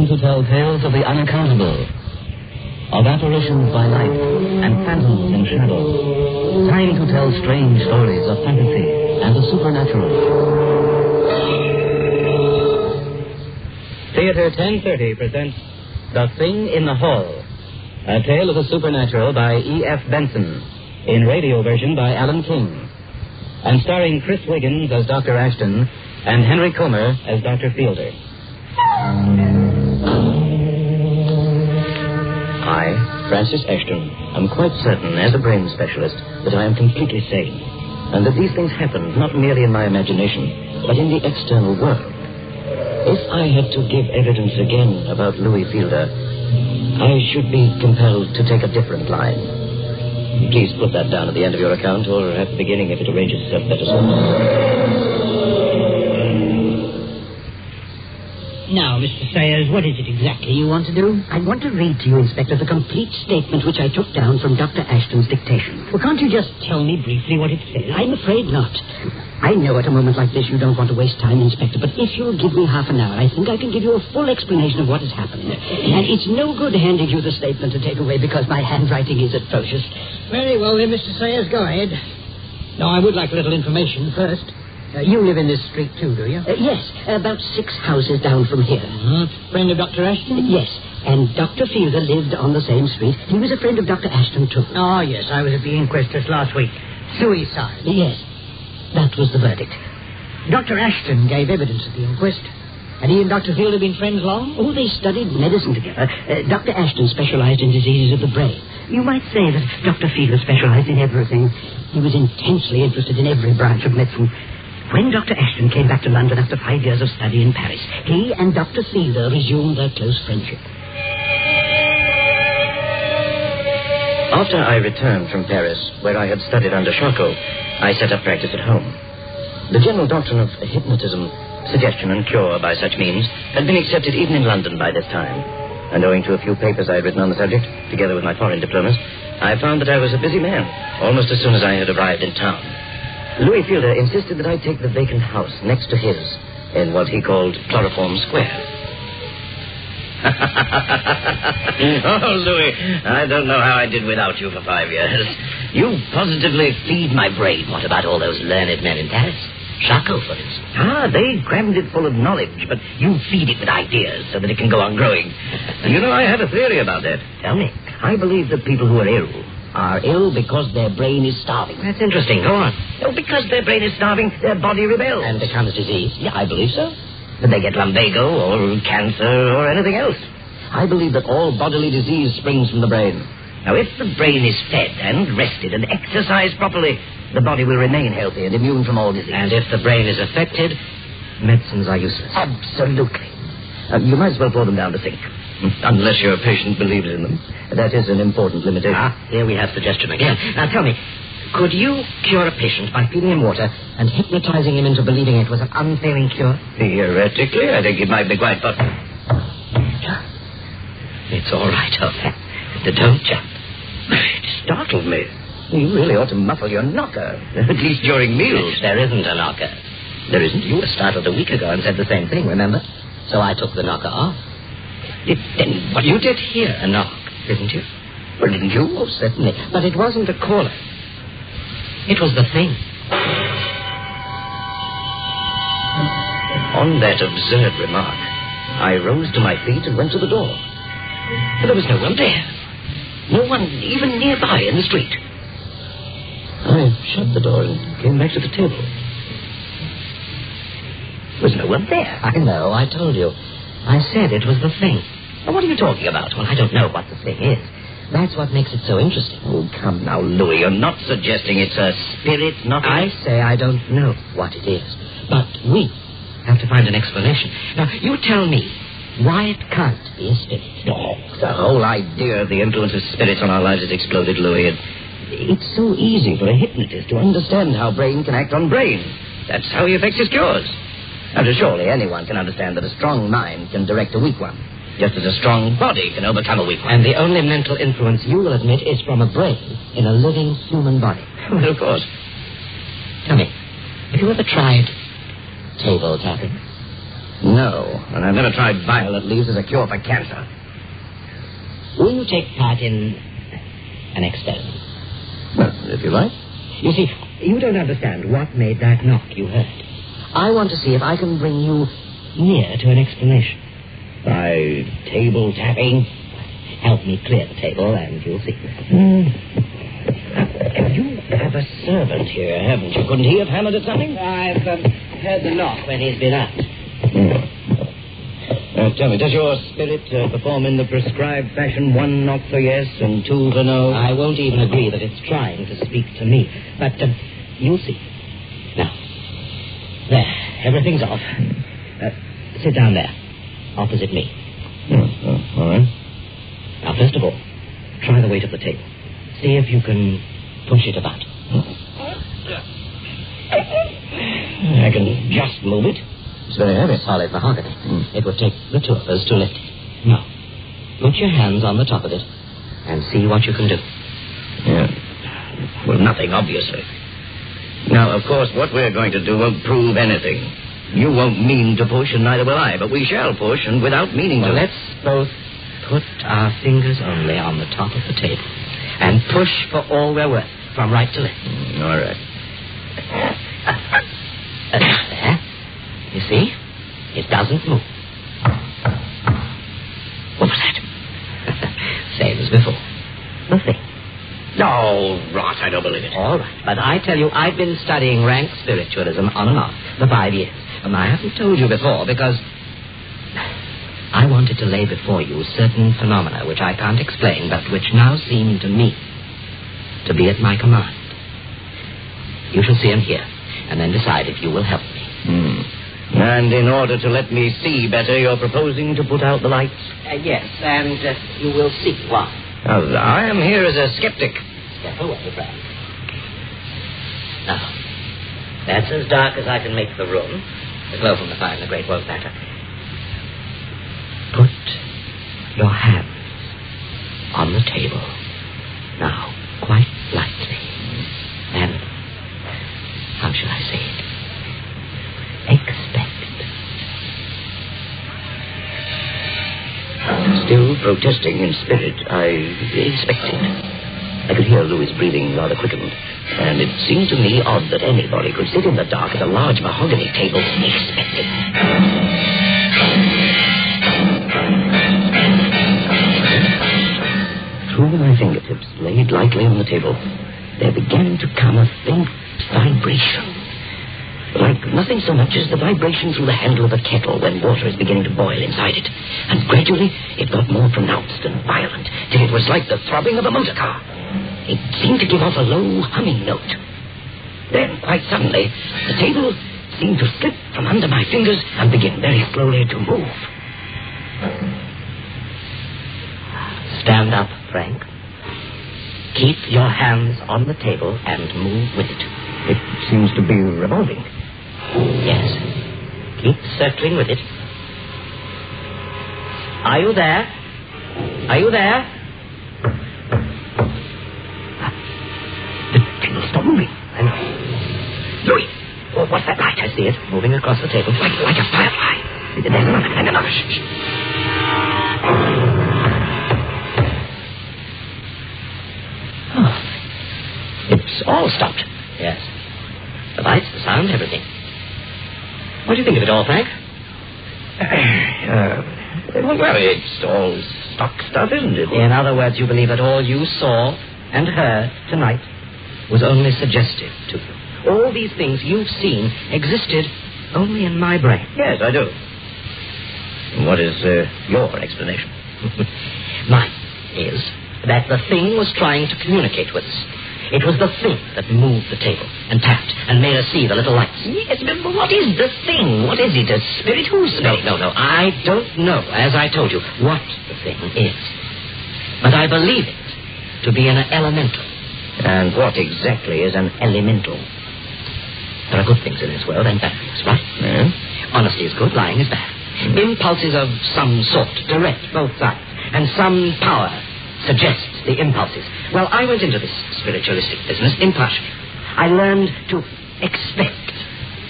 time to tell tales of the unaccountable, of apparitions by night and phantoms in shadow. Time to tell strange stories of fantasy and the supernatural. Theater 1030 presents The Thing in the Hall, a tale of the supernatural by E.F. Benson, in radio version by Alan King, and starring Chris Wiggins as Dr. Ashton and Henry Comer as Dr. Fielder. I, Francis Ashton, am quite certain, as a brain specialist, that I am completely sane, and that these things happen not merely in my imagination, but in the external world. If I had to give evidence again about Louis Fielder, I should be compelled to take a different line. Please put that down at the end of your account, or at the beginning if it arranges itself better so. Now, Mr. Sayers, what is it exactly you want to do? I want to read to you, Inspector, the complete statement which I took down from Dr. Ashton's dictation. Well, can't you just tell me briefly what it says? I'm afraid not. I know at a moment like this you don't want to waste time, Inspector, but if you'll give me half an hour, I think I can give you a full explanation of what has happened. And it's no good handing you the statement to take away because my handwriting is atrocious. Very well, then, Mr. Sayers, go ahead. No, I would like a little information first. You live in this street, too, do you? Yes, about 6 houses down from here. Friend of Dr. Ashton? Yes, and Dr. Fielder lived on the same street. He was a friend of Dr. Ashton, too. Oh, yes, I was at the inquest just last week. Suicide. Yes, that was the verdict. Dr. Ashton gave evidence at the inquest. Had he and Dr. Fielder been friends long? Oh, they studied medicine together. Dr. Ashton specialized in diseases of the brain. You might say that Dr. Fielder specialized in everything. He was intensely interested in every branch of medicine. When Dr. Ashton came back to London after 5 years of study in Paris, he and Dr. Fielder resumed their close friendship. After I returned from Paris, where I had studied under Charcot, I set up practice at home. The general doctrine of hypnotism, suggestion and cure by such means, had been accepted even in London by this time. And owing to a few papers I had written on the subject, together with my foreign diplomas, I found that I was a busy man, almost as soon as I had arrived in town. Louis Fielder insisted that I take the vacant house next to his in what he called Chloroform Square. Oh, Louis, I don't know how I did without you for 5 years. You positively feed my brain. What about all those learned men in Paris? Charcot, for instance. They crammed it full of knowledge, but you feed it with ideas so that it can go on growing. And you know, I have a theory about that. Tell me. I believe that people who are ill because their brain is starving. That's interesting. Go on. Oh, because their brain is starving, their body rebels. And becomes diseased? Yeah, I believe so. But they get lumbago or cancer or anything else. I believe that all bodily disease springs from the brain. Now, if the brain is fed and rested and exercised properly, the body will remain healthy and immune from all disease. And if the brain is affected, medicines are useless. Absolutely. You might as well pour them down the sink. Unless your patient believes in them. That is an important limitation. Here we have suggestion again. Now, tell me, could you cure a patient by feeding him water and hypnotizing him into believing it was an unfailing cure? Theoretically, I think it might be quite possible. It's all right, Arthur. Don't jump. It startled me. You really ought to muffle your knocker, at least during meals. There isn't a knocker. There isn't? You were startled a week ago and said the same thing, remember? So I took the knocker off. Then what you did hear a knock, didn't you? Well, didn't you? Oh, certainly. But it wasn't a caller. It was the thing. On that absurd remark, I rose to my feet and went to the door. But there was no one there. No one even nearby in the street. I shut the door and came back to the table. There was no one there. I know, I told you. I said it was the thing. Now, what are you talking about? Well, I don't know what the thing is. That's what makes it so interesting. Oh, come now, Louis. You're not suggesting it's a spirit, not... I say I don't know what it is. But we have to find an explanation. Now, you tell me why it can't be a spirit. Oh, the whole idea of the influence of spirits on our lives has exploded, Louis. It's so easy for a hypnotist to understand how brain can act on brain. That's how he effects his cures. Now, surely anyone can understand that a strong mind can direct a weak one, just as a strong body can overcome a weak one. And the only mental influence you will admit is from a brain in a living human body. Well, of course. Tell me, have you ever tried table tapping? No, and I've never tried violet leaves as a cure for cancer. Will you take part in an experiment? Well, if you like. You see, you don't understand what made that knock you heard. I want to see if I can bring you near to an explanation. By table tapping? Help me clear the table, and you'll see. You have a servant here, haven't you? Couldn't he have hammered at something? I've heard the knock when he's been up. Tell me, does your spirit perform in the prescribed fashion, 1 knock for yes and 2 for no? I won't even agree that it's trying to speak to me, but you'll see. Now, there, everything's off. Sit down there, opposite me. All right. Now, first of all, try the weight of the table. See if you can push it about. I can just move it. It's very heavy. Solid mahogany. It would take the 2 of us to lift it. Now, put your hands on the top of it and see what you can do. Yeah. Well, nothing, obviously. Now, of course, what we're going to do won't prove anything. You won't mean to push, and neither will I, but we shall push, and without meaning to... Well, let's both put our fingers only on the top of the table and push for all we're worth, from right to left. All right. There. You see? It doesn't move. What was that? Same as before. Nothing. No, rot, I don't believe it. All right. But I tell you, I've been studying rank spiritualism on and off for 5 years. And I haven't told you before because I wanted to lay before you certain phenomena which I can't explain, but which now seem to me to be at my command. You shall see them here, and then decide if you will help me. And in order to let me see better, you're proposing to put out the lights? Yes, and you will see why. I am here as a skeptic. Step away, friend. Now, that's as dark as I can make the room. The glow from the fire in the grate won't matter. Put your hands on the table. Now, quite lightly. And, how shall I say it? Expect. Still protesting in spirit, I expected. I could hear Louis' breathing rather quickened, and it seemed to me odd that anybody could sit in the dark at a large mahogany table expecting. Through my fingertips, laid lightly on the table, there began to come a faint vibration. Like nothing so much as the vibration through the handle of a kettle when water is beginning to boil inside it. And gradually, it got more pronounced and violent, till it was like the throbbing of a motor car. It seemed to give off a low humming note. Then, quite suddenly, the table seemed to slip from under my fingers and begin very slowly to move. Stand up, Frank. Keep your hands on the table and move with it. It seems to be revolving. Yes. Keep circling with it. Are you there? Are you there? The table stopped moving. I know. Louis! Oh, what's that light? I see it, moving across the table. Like a firefly. There's another and another. Shh. Oh. It's all stopped. Yes. The lights, the sound, everything. What do you think of it all, Frank? Well, it's all stock stuff, isn't it? In other words, you believe that all you saw and heard tonight was only suggestive to you. All these things you've seen existed only in my brain. Yes, I do. What is your explanation? Mine is that the thing was trying to communicate with us. It was the thing that moved the table and tapped and made us see the little lights. Yes, but what is the thing? What is it? A spirit? Whose spirit? No. I don't know, as I told you, what the thing is. But I believe it to be an elemental. And what exactly is an elemental? There are good things in this world and bad things, right? Yeah. Honesty is good, lying is bad. Impulses of some sort direct both sides. And some power suggests the impulses. Well, I went into this spiritualistic business impartially. I learned to expect,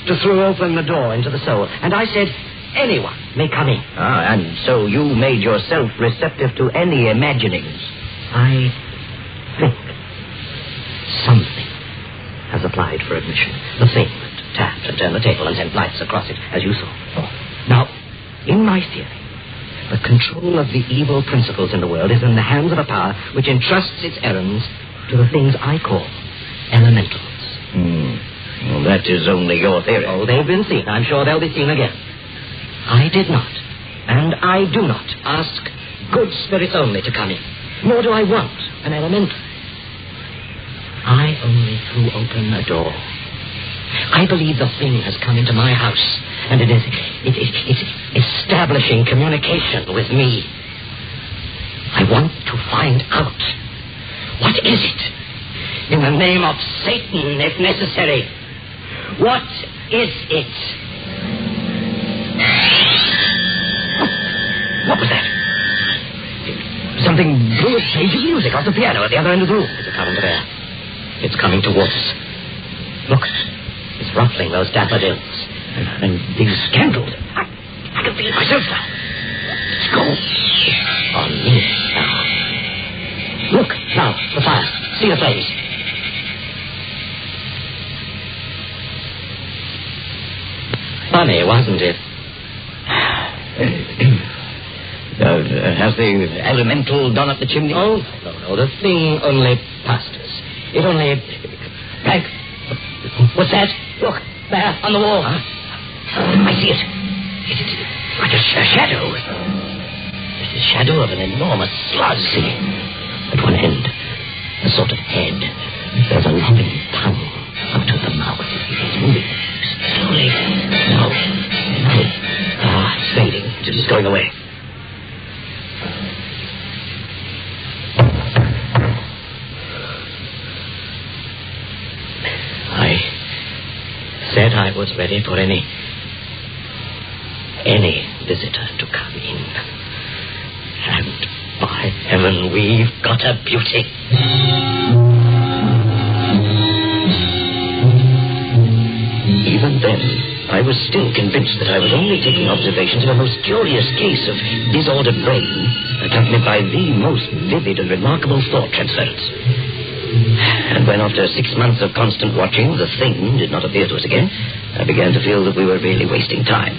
to throw open the door into the soul. And I said, anyone may come in. Ah, and so you made yourself receptive to any imaginings. I think something has applied for admission. The thing that tapped and turned the table and sent lights across it, as you saw. Now, in my theory, the control of the evil principles in the world is in the hands of a power which entrusts its errands to the things I call elementals. Well, that is only your theory. Oh, they've been seen. I'm sure they'll be seen again. I did not, and I do not ask good spirits only to come in, nor do I want an elemental. I only threw open a door. I believe the thing has come into my house, and it's establishing communication with me. I want to find out, what is it? In the name of Satan, if necessary. What is it? What was that? Something blew a page of music off the piano at the other end of the room. It's a current of air. It's coming towards us. Look, it's ruffling those daffodils. And these candles. I can feel it myself now. It's going on me now. Look, now, the fire. See the flames. Funny, wasn't it? Has the elemental gone up the chimney? Oh, no. The thing only passed us. It only... Frank, what's that? Look, there, on the wall. Huh? I see it. It's like a shadow. It's the shadow of an enormous slug. See? At one end, a sort of head. There's a loving tongue up to the mouth. It's moving slowly. No. It's fading. It's just going away. I said I was ready for any visitor to come in. And by heaven, we've got a beauty. Even then, I was still convinced that I was only taking observations of a most curious case of disordered brain, accompanied by the most vivid and remarkable thought transference. And when, after 6 months of constant watching, the thing did not appear to us again, I began to feel that we were really wasting time.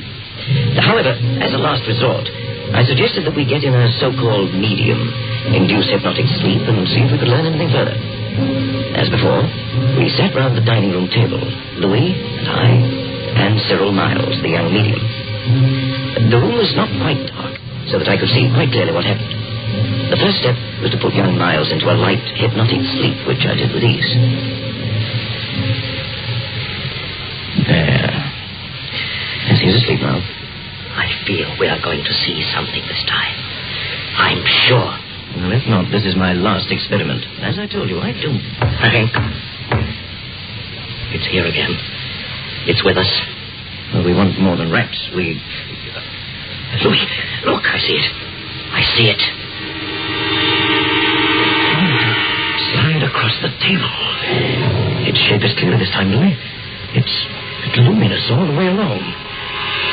However, as a last resort, I suggested that we get in a so-called medium, induce hypnotic sleep, and see if we could learn anything further. As before, we sat round the dining room table, Louis and I, and Cyril Miles, the young medium. The room was not quite dark, so that I could see quite clearly what happened. The first step was to put young Miles into a light, hypnotic sleep, which I did with ease. There. Yes, he's asleep now. I feel we are going to see something this time. I'm sure. Well, if not, this is my last experiment. As I told you, I do. Frank. It's here again. It's with us. Well, we want more than rats. We... Louis, look, I see it. I see it. Slide across the table. Its shape is clear this time, Louis. It's luminous all the way along.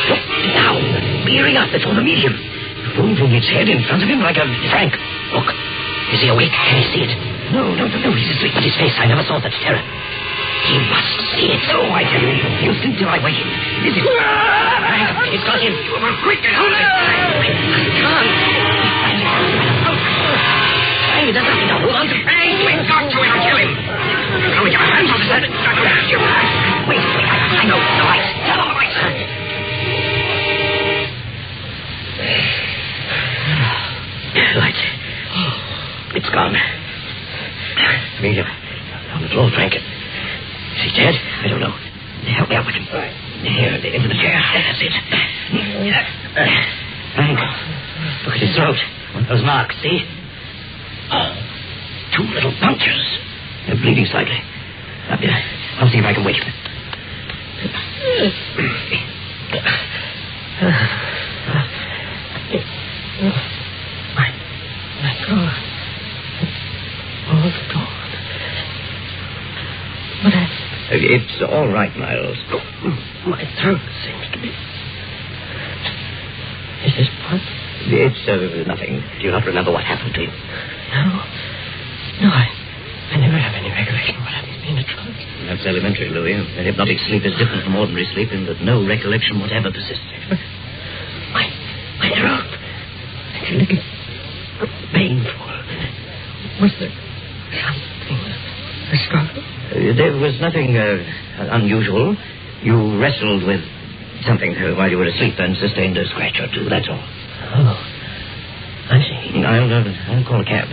Look, now, peering up before the medium. Moving its head in front of him like a... Frank, look. Is he awake? Can he see it? No, he's asleep. But his face, I never saw such terror. He must see it. No, I tell you. You sleep till I wake him. Is it? Frank, it's got him. Quick, get hold of it. I can't. Frank, there's nothing to hold on to. Frank, we've got to. It'll kill him. Now we get our hands on his head. Wait, I know. The light. Tell him the light. Light. It's gone. Medium. On the floor, Frank. Is he dead? I don't know. Help me out with him. Here, into the chair. That's it. Frank, look at his throat. Those marks, see? 2 little punctures. They're bleeding slightly. I'll see if I can wake him. My God. All gone. What happened? It's all right, Miles. My throat seems to be Yes, what? It's nothing. Do you not remember what happened to you? No, I never have any recollection of what happened to me in the trunk. That's elementary, Louis. A hypnotic sleep is different from ordinary sleep in that no recollection whatever persists. My throat. It's a little painful. Was there something? A struggle? There was nothing unusual. You wrestled with something while you were asleep and sustained a scratch or two, that's all. Oh, I see. I'll call a cab.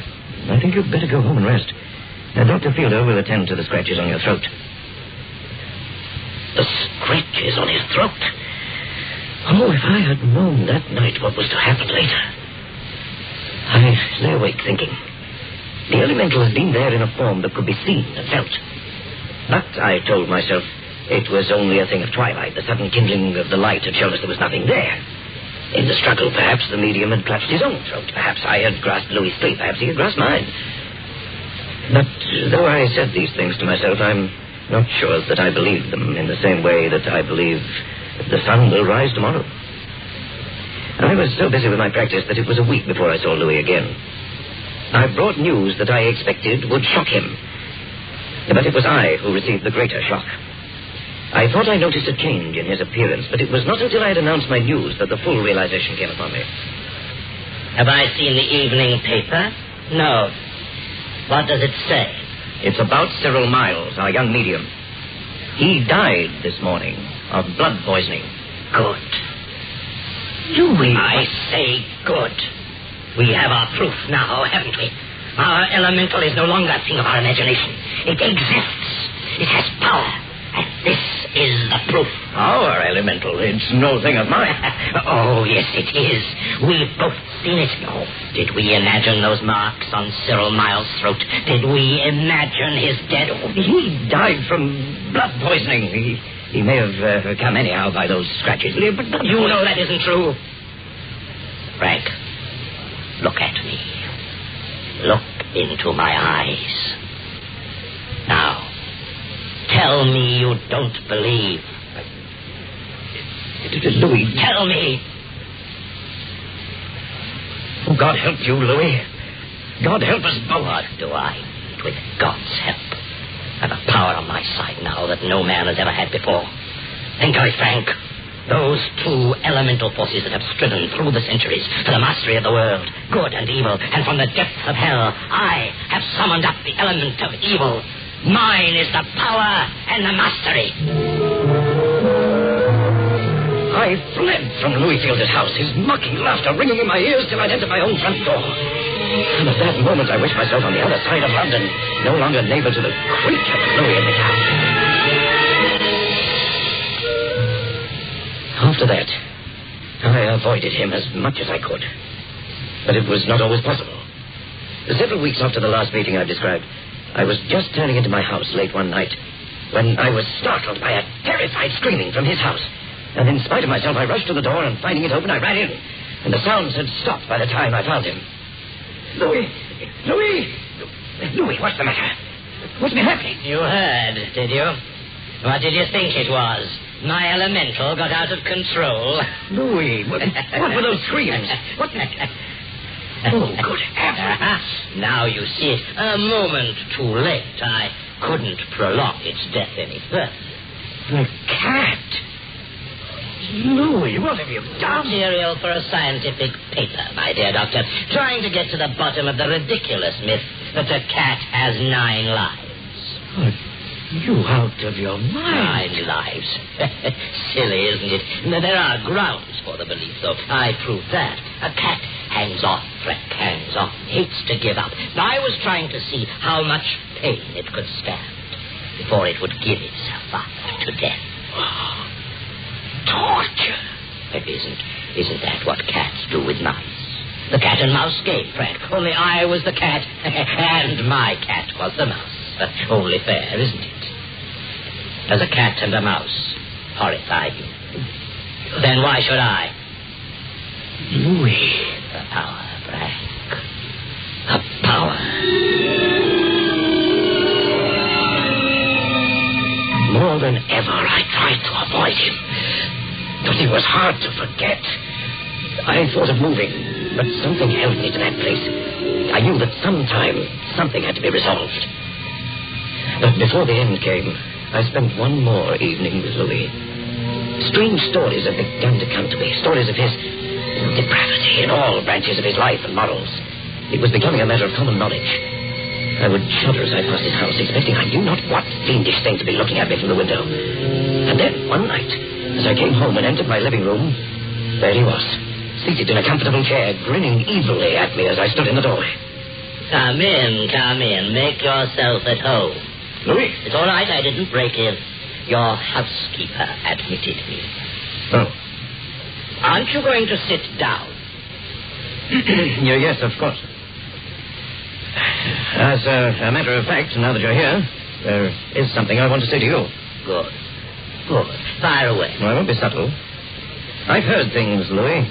I think you'd better go home and rest. Dr. Fielder will attend to the scratches on your throat. The scratches on his throat? Oh, if I had known that night what was to happen later. I lay awake thinking. The elemental had been there in a form that could be seen and felt. But I told myself it was only a thing of twilight. The sudden kindling of the light had shown us there was nothing there. In the struggle, perhaps the medium had clutched his own throat. Perhaps I had grasped Louis' sleeve. Perhaps he had grasped mine. But though I said these things to myself, I'm not sure that I believed them in the same way that I believe the sun will rise tomorrow. I was so busy with my practice that it was a week before I saw Louis again. I brought news that I expected would shock him. But it was I who received the greater shock. I thought I noticed a change in his appearance, but it was not until I had announced my news that the full realization came upon me. Have I seen the evening paper? No. What does it say? It's about Cyril Miles, our young medium. He died this morning of blood poisoning. Good. Louis. I say good. We have our proof now, haven't we? Our elemental is no longer a thing of our imagination. It exists. It has power. And this is the proof. Our elemental? It's no thing of mine. Oh, yes, it is. We've both seen it. Oh, did we imagine those marks on Cyril Miles' throat? Did we imagine his dead? Oh, he died from blood poisoning. He may have come anyhow by those scratches. But you know that isn't true. Frank, look at me. Look into my eyes. Now, tell me you don't believe. Louis. Tell me. Oh, God help you, Louis. God help us both. What do I need with God's help? I've a power on my side now that no man has ever had before. Think of it, Frank. Those two elemental forces that have striven through the centuries for the mastery of the world, good and evil, and from the depths of hell, I have summoned up the element of evil. Mine is the power and the mastery. I fled from Louis Fielder's house, his mocking laughter ringing in my ears till I'd entered my own front door. And at that moment I wished myself on the other side of London, no longer neighbor to the creature that Louis had become. After that, I avoided him as much as I could. But it was not always possible. Several weeks after the last meeting I've described, I was just turning into my house late one night when I was startled by a terrified screaming from his house. And in spite of myself, I rushed to the door, and finding it open, I ran in. And the sounds had stopped by the time I found him. Louis, what's the matter? What's been happening? You heard, did you? What did you think it was? My elemental got out of control. Louis, what were those screams? What? Oh, good heavens. Now you see it. A moment too late. I couldn't prolong its death any further. The cat. Louis, what have you done? Material for a scientific paper, my dear doctor. Trying to get to the bottom of the ridiculous myth that a cat has 9 lives. But you out of your mind. 9 lives. Silly, isn't it? There are grounds for the belief, though. I proved that. A cat hangs on, Frank, hangs on. Hates to give up. I was trying to see how much pain it could stand before it would give itself up to death. Torture. But isn't that what cats do with mice? The cat and mouse game, Frank. Only I was the cat, and my cat was the mouse. Only fair, isn't it? Does a cat and a mouse horrify you? Then why should I? Louis. The power, Frank. The power. More than ever, I tried to avoid him. But he was hard to forget. I thought of moving, but something held me to that place. I knew that sometime something had to be resolved. But before the end came, I spent one more evening with Louis. Strange stories had begun to come to me, stories of his depravity in all branches of his life and morals. It was becoming a matter of common knowledge. I would shudder as I passed his house, expecting I knew not what fiendish thing to be looking at me from the window. And then, one night, as I came home and entered my living room, there he was, seated in a comfortable chair, grinning evilly at me as I stood in the doorway. Come in. Make yourself at home. Louis? It's all right, I didn't break in. Your housekeeper admitted me. Oh. Aren't you going to sit down? Yes, of course. As a matter of fact, now that you're here, there is something I want to say to you. Good. Fire away. Well, I won't be subtle. I've heard things, Louis.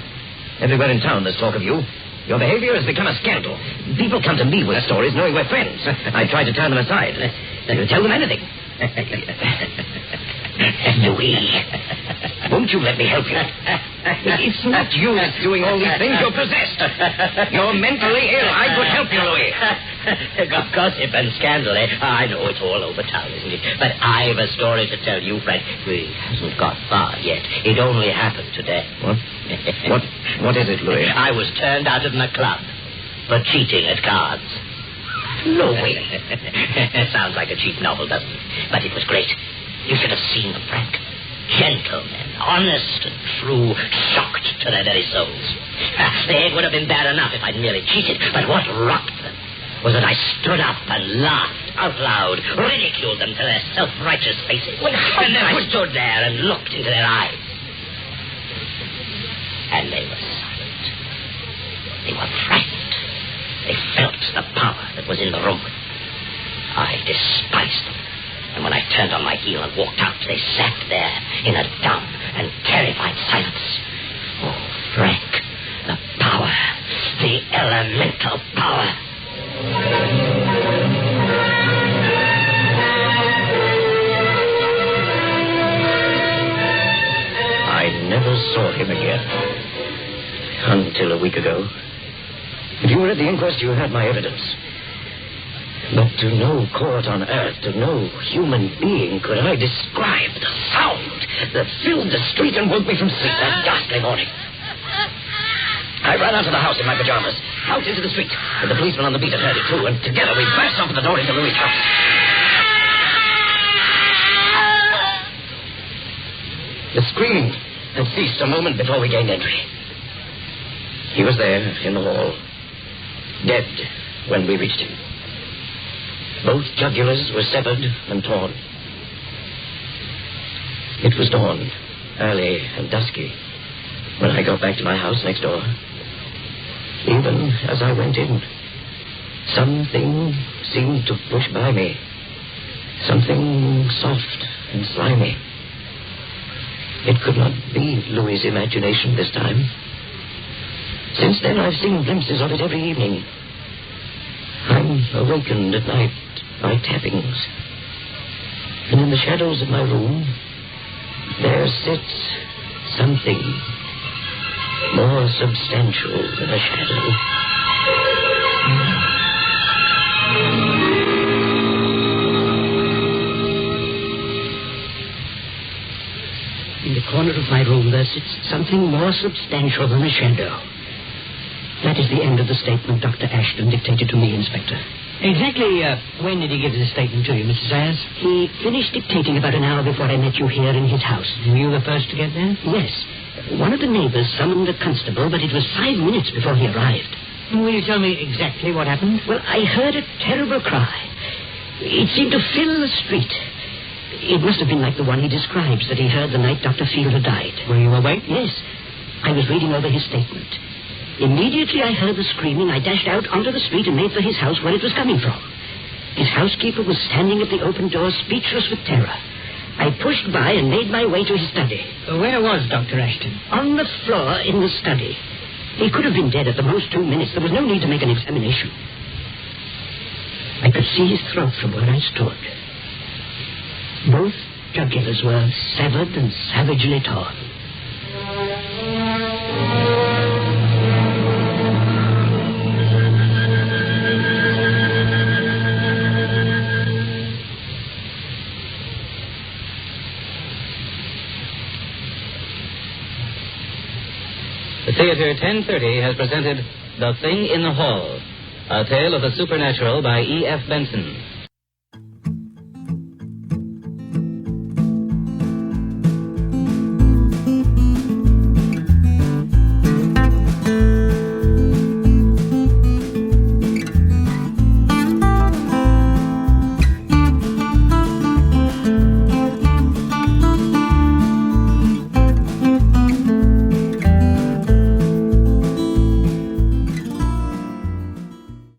Everywhere in town there's talk of you. Your behavior has become a scandal. People come to me with stories knowing we're friends. I try to turn them aside. Tell them anything. Louis, won't you let me help you? It's not you that's doing all these things. You're possessed. You're mentally ill. I could help you, Louis. Gossip and scandal, eh? I know it's all over town, isn't it? But I've a story to tell you, Frank. It hasn't got far yet. It only happened today. What is it, Louis? I was turned out of my club for cheating at cards. Louis. Sounds like a cheap novel, doesn't it? But it was great. You should have seen them, Frank. Gentlemen, honest and true, shocked to their very souls. The egg would have been bad enough if I'd merely cheated, but what rocked them was that I stood up and laughed out loud, ridiculed them to their self-righteous faces. And then I stood there and looked into their eyes. And they were silent. They were frightened. They felt the power that was in the room. I despised them. And when I turned on my heel and walked out, they sat there in a dumb and terrified silence. Oh, Frank, the power, the elemental power. I never saw him again. Until a week ago. If you were at the inquest, you heard my evidence. But to no court on earth, to no human being could I describe the sound that filled the street and woke me from sleep that ghastly morning. I ran out of the house in my pajamas, out into the street, and the policeman on the beat had heard it too, and together we burst open the door into Louis' house. The screaming had ceased a moment before we gained entry. He was there in the hall, dead when we reached him. Both jugulars were severed and torn. It was dawn, early and dusky, when I got back to my house next door. Even as I went in, something seemed to push by me. Something soft and slimy. It could not be Louis' imagination this time. Since then, I've seen glimpses of it every evening. I'm awakened at night by tappings. And in the shadows of my room, there sits something more substantial than a shadow. In the corner of my room, there sits something more substantial than a shadow. That is the end of the statement Dr. Ashton dictated to me, Inspector. Exactly when did he give this statement to you, Mr. Sayers? He finished dictating about an hour before I met you here in his house. Were you the first to get there? Yes. One of the neighbors summoned a constable, but it was 5 minutes before he arrived. Will you tell me exactly what happened? Well, I heard a terrible cry. It seemed to fill the street. It must have been like the one he describes that he heard the night Dr. Fielder died. Were you awake? Yes. I was reading over his statement. Immediately I heard the screaming, I dashed out onto the street and made for his house where it was coming from. His housekeeper was standing at the open door, speechless with terror. I pushed by and made my way to his study. Where was Dr. Ashton? On the floor in the study. He could have been dead at the most 2 minutes. There was no need to make an examination. I could see his throat from where I stood. Both jugulars were severed and savagely torn. The Theater 1030 has presented The Thing in the Hall, a tale of the supernatural by E.F. Benson.